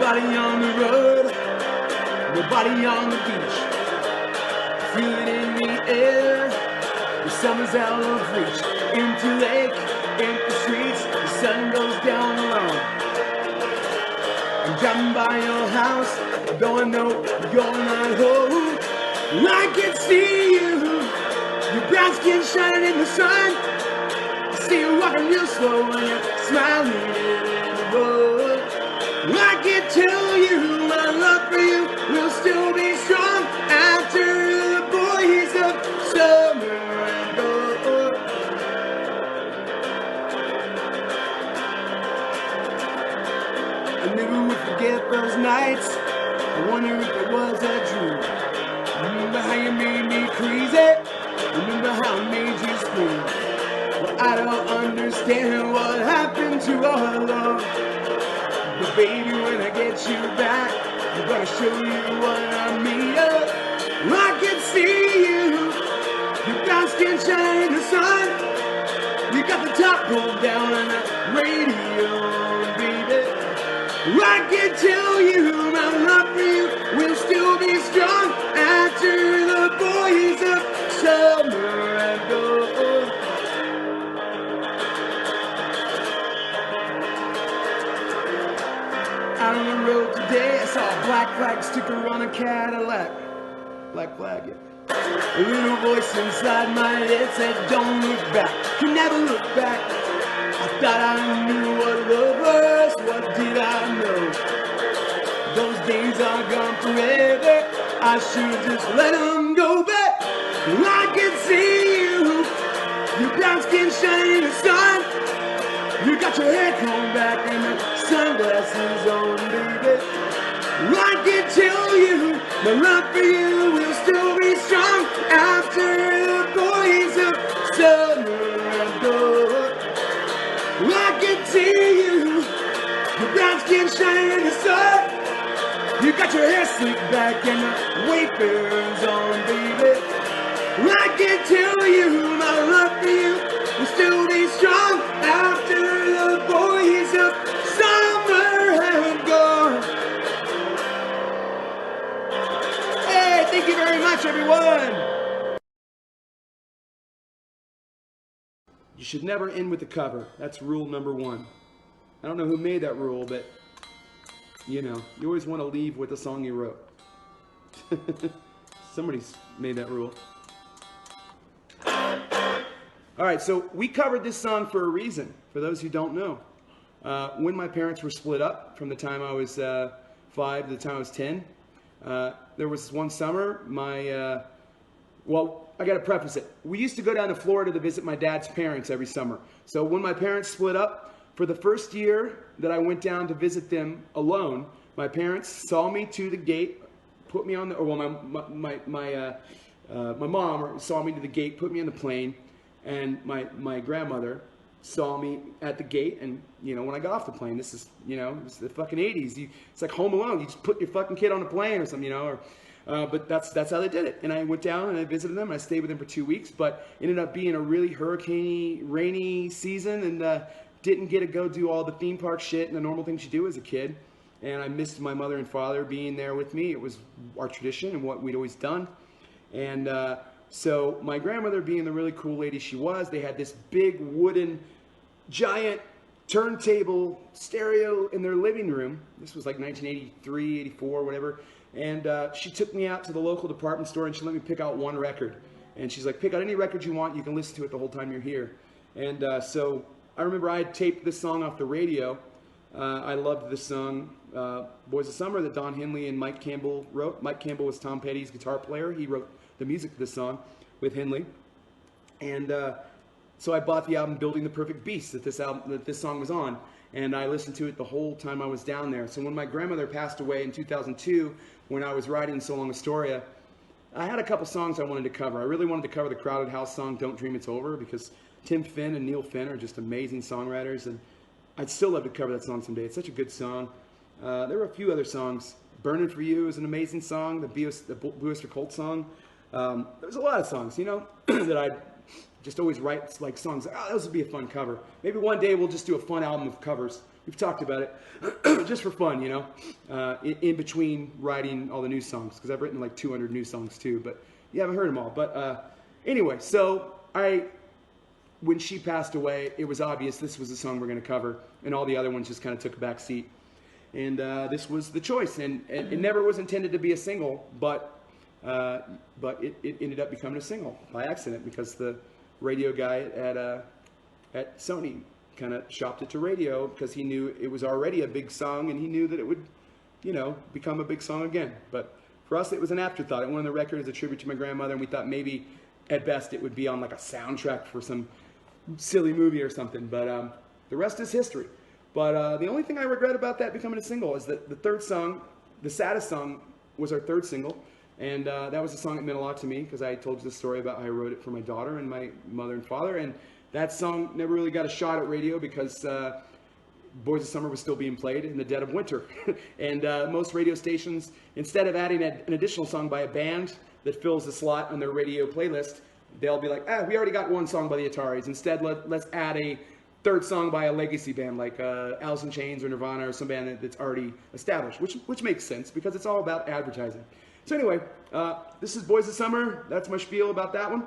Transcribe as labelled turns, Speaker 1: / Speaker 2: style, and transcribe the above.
Speaker 1: Nobody on the road, nobody on the beach. Feel it in the air, the summer's out of reach. Empty lake, empty streets, the sun goes down alone. I'm driving by your house, though I know you're not home. I can see you, your brown skin shining in the sun. I see you walking real slow and you're smiling in the road. I can tell you my love for you will still be strong after the boys of summer and gold. I never would forget those nights. I wonder if it was a dream. Remember how you made me crazy? Remember how I made you scream? Well, I don't understand what happened to our love. But baby, when I get you back, I'm gonna show you what I'm made of. I can see you, your brown skin shining in the sun. You got the top pulled down on the radio, baby. I can tell you my love for you will still be strong after the boys of summer and gold. Out on the road today, I saw a black flag sticker on a Cadillac. Black flag, yeah. A little voice inside my head said, don't look back, you never look back. I thought I knew what love was, what did I know? Those days are gone forever, I should just let them go back. I can see you, your brown skin shining in the sun. You got your hair combed back and the sunglasses on, baby. I can tell you, my love for you will still be strong after the boys of summer and gold. I can see you, your brown skin shining in the sun. You got your hair slicked back and the wafers on, baby. I can tell you, my love for you will still be strong after the boys of summer have gone. Hey, thank you very much, everyone. You should never end with the cover. That's rule number one. I don't know who made that rule, but you know, you always want to leave with the song you wrote. Somebody's made that rule. All right, so we covered this song for a reason, for those who don't know. When my parents were split up, from the time I was 5 to the time I was 10, there was one summer, well, I got to preface it. We used to go down to Florida to visit my dad's parents every summer. So when my parents split up, for the first year that I went down to visit them alone, my parents saw me to the gate, put me on the, or well, my mom saw me to the gate, put me on the plane, and my grandmother saw me at the gate. And you know, when I got off the plane, this is, you know, it was the fucking 80s. It's like Home Alone. You just put your fucking kid on a plane or something, you know. But that's how they did it. And I went down and I visited them. And I stayed with them for 2 weeks, but it ended up being a really hurricane-y, rainy season, and didn't get to go do all the theme park shit and the normal things you do as a kid. And I missed my mother and father being there with me. It was our tradition and what we'd always done. And so my grandmother, being the really cool lady she was, they had this big wooden giant turntable stereo in their living room. This was like 1983, 84, whatever. And she took me out to the local department store and she let me pick out one record. And she's like, pick out any record you want. You can listen to it the whole time you're here. And so I remember I had taped this song off the radio. I loved this song, Boys of Summer, that Don Henley and Mike Campbell wrote. Mike Campbell was Tom Petty's guitar player. He wrote the music to this song with Henley. And so I bought the album Building the Perfect Beast that this song was on. And I listened to it the whole time I was down there. So when my grandmother passed away in 2002, when I was writing So Long Astoria, I had a couple songs I wanted to cover. I really wanted to cover the Crowded House song, Don't Dream It's Over, because Tim Finn and Neil Finn are just amazing songwriters, and I'd still love to cover that song someday. It's such a good song. There were a few other songs. Burning For You is an amazing song, the Blue Oyster Cult song. There's a lot of songs, you know, that I'd just always write like songs. Oh, those would be a fun cover. Maybe one day we'll just do a fun album of covers we've talked about it just for fun, you know, in between writing all the new songs, because I've written like 200 new songs too, but you haven't heard them all. But anyway, so when she passed away, it was obvious this was the song we're going to cover, and all the other ones just kind of took a back seat. And this was the choice, and it never was intended to be a single, but it ended up becoming a single by accident, because the radio guy at Sony kind of shopped it to radio, because he knew it was already a big song, and he knew that it would, you know, become a big song again. But for us, it was an afterthought. It won the record as a tribute to my grandmother, and we thought maybe at best it would be on like a soundtrack for some silly movie or something. But the rest is history. But the only thing I regret about that becoming a single is that the third song, the saddest song, was our third single. And that was a song that meant a lot to me, because I told you the story about how I wrote it for my daughter and my mother and father. And that song never really got a shot at radio, because Boys of Summer was still being played in the dead of winter. And most radio stations, instead of adding an additional song by a band that fills the slot on their radio playlist, they'll be like, we already got one song by the Ataris. Instead, let's add a third song by a legacy band like Alice in Chains or Nirvana, or some band that's already established, which makes sense, because it's all about advertising. So anyway, this is Boys of Summer. That's my spiel about that one.